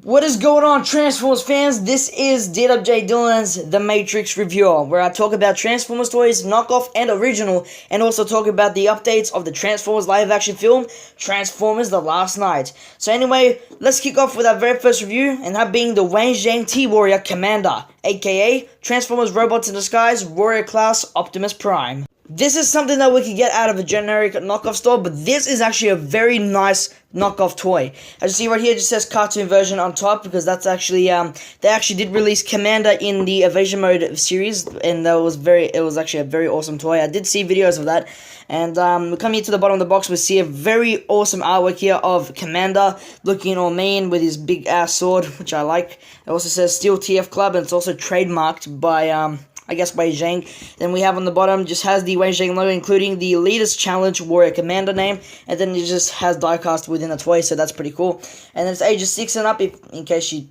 What is going on, Transformers fans? This is DWJ Dylan's The Matrix Reviewer, where I talk about Transformers toys, knockoff and original, and also talk about the updates of the Transformers live-action film, Transformers The Last Night. So anyway, let's kick off with our very first review, and that being the Wei Jiang TF Warrior Commander, aka Transformers Robots in Disguise Warrior Class Optimus Prime. This is something that we could get out of a generic knockoff store, but this is actually a very nice knockoff toy. As you see right here, it just says cartoon version on top, because that's actually, they actually did release Commander in the Evasion Mode series, and it was actually a very awesome toy. I did see videos of that, and we come here to the bottom of the box, we see a very awesome artwork here of Commander, looking all mean with his big ass sword, which I like. It also says Steel TF Club, and it's also trademarked by, I guess Wei Jiang. Then we have on the bottom, just has the Wei Jiang logo, including the Leaders Challenge Warrior Commander name, and then it just has diecast within the toy, so that's pretty cool. And then it's ages 6 and up, in case you,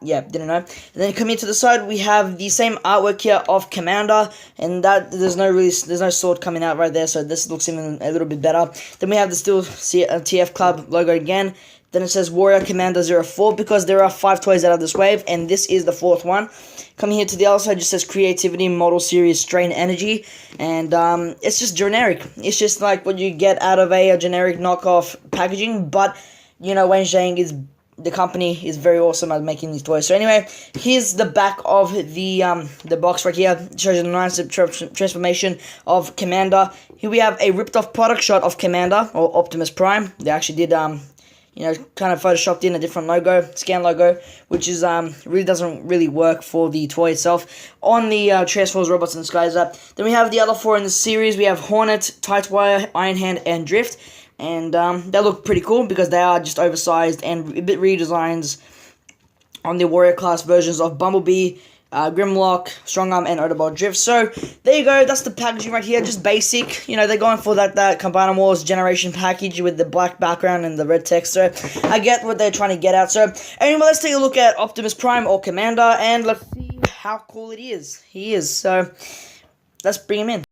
didn't know. And then coming to the side, we have the same artwork here of Commander, and that there's no sword coming out right there, so this looks even a little bit better. Then we have the Steel TF Club logo again. Then it says Warrior Commander 04, because there are 5 toys out of this wave, and this is the 4th one. Coming here to the other side, it just says Creativity Model Series Strain Energy, and it's just generic. It's just like what you get out of a generic knockoff packaging, but, you know, Wei Jiang the company is very awesome at making these toys. So anyway, here's the back of the box right here. It shows you the nice transformation of Commander. Here we have a ripped off product shot of Commander, or Optimus Prime. They actually did, kind of photoshopped in a different logo, scan logo, which is, really doesn't really work for the toy itself. On the Transformers Robots in Disguise app. Then we have the other 4 in the series. We have Hornet, Tightwire, Iron Hand, and Drift. And they look pretty cool because they are just oversized and a bit redesigns on the Warrior class versions of Bumblebee, Grimlock, Strongarm, and Autobot Drift. So, there you go, that's the packaging right here, just basic. You know, they're going for that Combiner Wars Generation package with the black background and the red text, so I get what they're trying to get at. So, anyway, let's take a look at Optimus Prime or Commander, and let's see how cool it is. He is, so let's bring him in.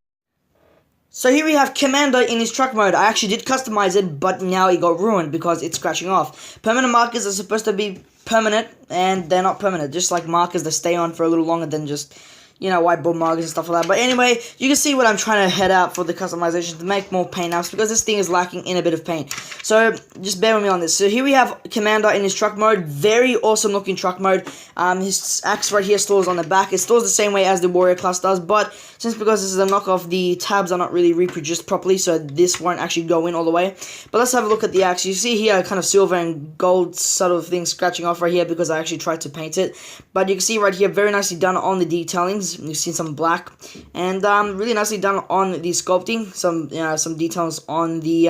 So here we have Commander in his truck mode. I actually did customize it, but now it got ruined because it's scratching off. Permanent markers are supposed to be permanent, and they're not permanent. Just like markers that stay on for a little longer than just, you know, whiteboard markers and stuff like that. But anyway, you can see what I'm trying to head out for the customization to make more paint apps, because this thing is lacking in a bit of paint. So just bear with me on this. So here we have Commander in his truck mode. Very awesome looking truck mode. His axe right here stores on the back. It stores the same way as the Warrior class does, but because this is a knockoff, the tabs are not really reproduced properly, so this won't actually go in all the way. But let's have a look at the axe. You see here kind of silver and gold sort of thing scratching off right here because I actually tried to paint it. But you can see right here, very nicely done on the detailing. You've seen some black, and really nicely done on the sculpting. Some details on the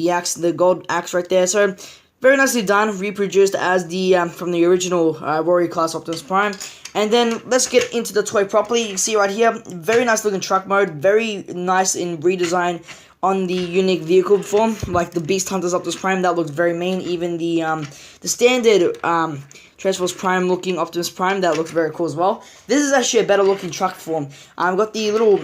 axe, the gold axe right there. So very nicely done, reproduced as the from the original Warrior class Optimus Prime. And then let's get into the toy properly. You can see right here, very nice looking truck mode, very nice in redesign on the unique vehicle form, like the Beast Hunters Optimus Prime. That looks very mean. Even the standard Transformers Prime looking Optimus Prime, that looks very cool as well. This is actually a better looking truck form. I've got the little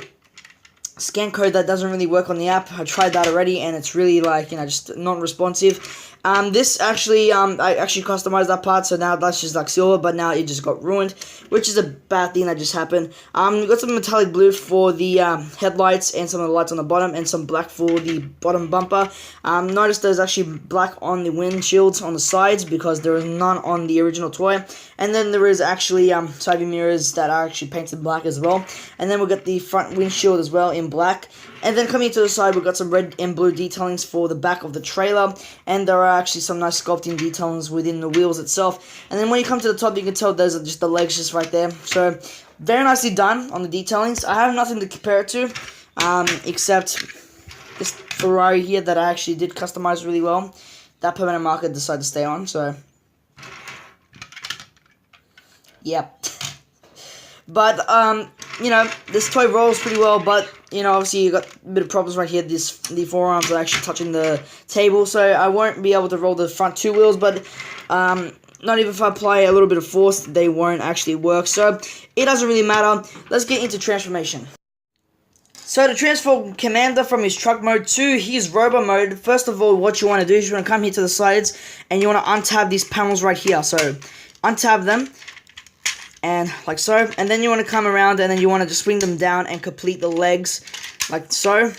scan code that doesn't really work on the app. I tried that already, and it's really like, just non-responsive. This actually, I actually customized that part, so now that's just like silver, but now it just got ruined, which is a bad thing that just happened. We got some metallic blue for the headlights and some of the lights on the bottom, and some black for the bottom bumper. Notice there's actually black on the windshields on the sides because there is none on the original toy. And then there is actually side view mirrors that are actually painted black as well. And then we've got the front windshield as well in black. And then coming to the side, we've got some red and blue detailings for the back of the trailer. And there are actually some nice sculpting detailings within the wheels itself. And then when you come to the top, you can tell there's just the legs just right there. So, very nicely done on the detailings. I have nothing to compare it to, except this Ferrari here that I actually did customize really well. That permanent marker decided to stay on, so yeah. But, this toy rolls pretty well, but, obviously you got a bit of problems right here. The forearms are actually touching the table, so I won't be able to roll the front 2 wheels, but, not even if I apply a little bit of force, they won't actually work, so it doesn't really matter. Let's get into transformation. So to transform Commander from his truck mode to his robo mode, first of all, what you want to do is you want to come here to the sides, and you want to untab these panels right here. So untab them, and like so, and then you want to come around, and then you want to just swing them down and complete the legs, like so.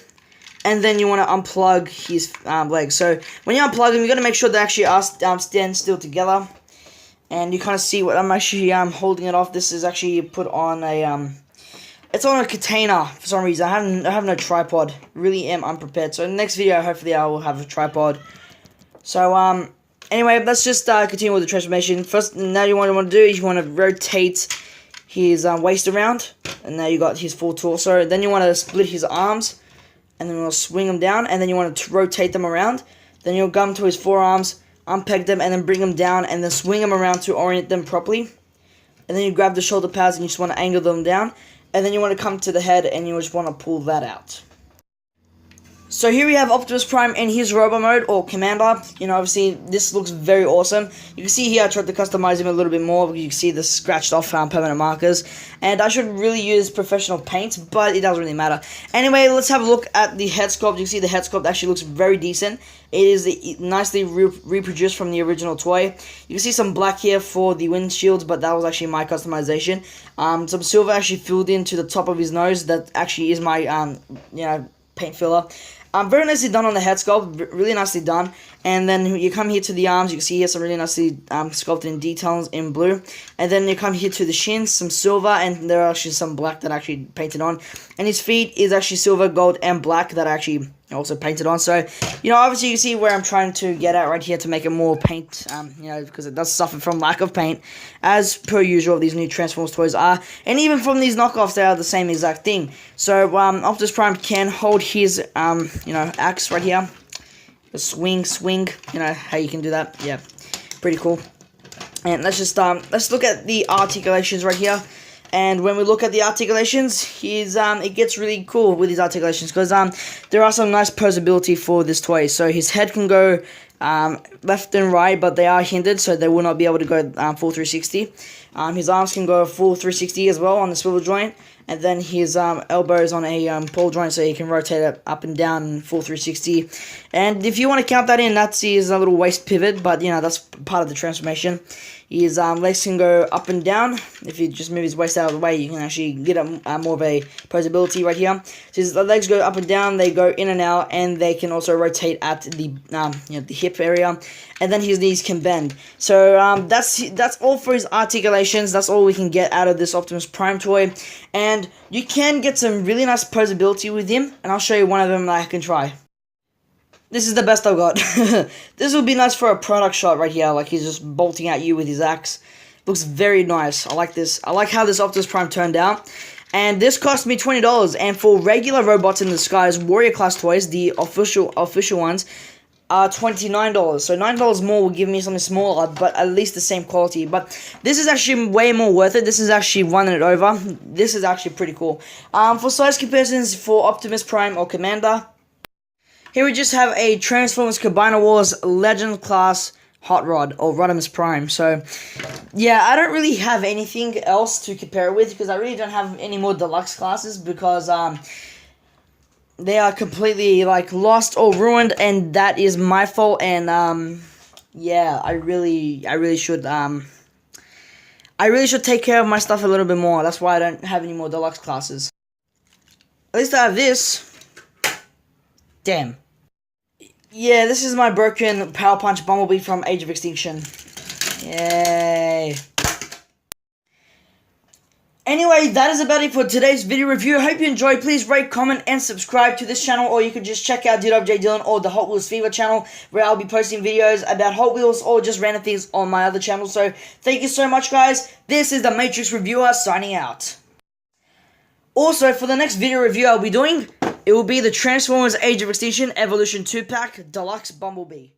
And then you want to unplug his legs. So when you unplug them, you got to make sure they actually are stand still together. And you kind of see what I'm actually holding it off. This is actually put on a it's on a container for some reason. I have no tripod. Really am unprepared. So in the next video, hopefully I will have a tripod. So anyway, let's just continue with the transformation. First, now what you want to do is you want to rotate his waist around, and now you got his full torso. Then you want to split his arms, and then we'll swing them down, and then you want to rotate them around. Then you'll come to his forearms, unpeg them, and then bring them down, and then swing them around to orient them properly. And then you grab the shoulder pads, and you just want to angle them down. And then you want to come to the head, and you just want to pull that out. So here we have Optimus Prime in his Robo mode, or Commander. You know, obviously, this looks very awesome. You can see here I tried to customize him a little bit more. You can see the scratched off permanent markers. And I should really use professional paint, but it doesn't really matter. Anyway, let's have a look at the head sculpt. You can see the head sculpt actually looks very decent. It is nicely reproduced from the original toy. You can see some black here for the windshields, but that was actually my customization. Some silver actually filled into the top of his nose. That actually is my, you know, paint filler. Very nicely done on the head sculpt, really nicely done. And then you come here to the arms, you can see here some really nicely sculpted in details in blue. And then you come here to the shins, some silver, and there are actually some black that I actually painted on. And his feet is actually silver, gold, and black that I actually also painted on. So, you know, obviously you see where I'm trying to get at right here to make it more paint, you know, because it does suffer from lack of paint, as per usual these new Transformers toys are. And even from these knockoffs, they are the same exact thing. So, Optimus Prime can hold his, you know, axe right here. The swing, you know, how you can do that. Yeah, pretty cool. And let's just, let's look at the articulations right here. And when we look at the articulations, it gets really cool with his articulations, because there are some nice posability for this toy. So his head can go left and right, but they are hindered, so they will not be able to go full 360. His arms can go full 360 as well on the swivel joint, and then his elbows on a pole joint, so he can rotate it up and down in full 360. And if you want to count that in, that's his little waist pivot, but you know, that's part of the transformation. His legs can go up and down. If you just move his waist out of the way, you can actually get more of a posability right here. So his legs go up and down, they go in and out, and they can also rotate at the you know, the hip area. And then his knees can bend. So that's all for his articulations. That's all we can get out of this Optimus Prime toy. And you can get some really nice posability with him, and I'll show you one of them that I can try. This is the best I've got. This would be nice for a product shot right here, like he's just bolting at you with his axe. Looks very nice. I like this. I like how this Optimus Prime turned out. And this cost me $20. And for regular Robots in the Skies Warrior class toys, the official ones, are $29. So $9 more will give me something smaller, but at least the same quality. But this is actually way more worth it. This is actually running it over. This is actually pretty cool. For size comparisons for Optimus Prime or Commander, here we just have a Transformers Combiner Wars Legend Class Hot Rod, or Rodimus Prime. So, yeah, I don't really have anything else to compare it with, because I really don't have any more deluxe classes, because they are completely, like, lost or ruined, and that is my fault. And yeah, I really should take care of my stuff a little bit more. That's why I don't have any more deluxe classes. At least I have this. Damn. Yeah, this is my broken Power Punch Bumblebee from Age of Extinction. Yay. Anyway, that is about it for today's video review. I hope you enjoyed. Please rate, comment, and subscribe to this channel, or you could just check out DWJ Dylan or the Hot Wheels Fever channel, where I'll be posting videos about Hot Wheels or just random things on my other channel. So, thank you so much, guys. This is the Matrix Reviewer signing out. Also, for the next video review I'll be doing, it will be the Transformers Age of Extinction Evolution 2-Pack Deluxe Bumblebee.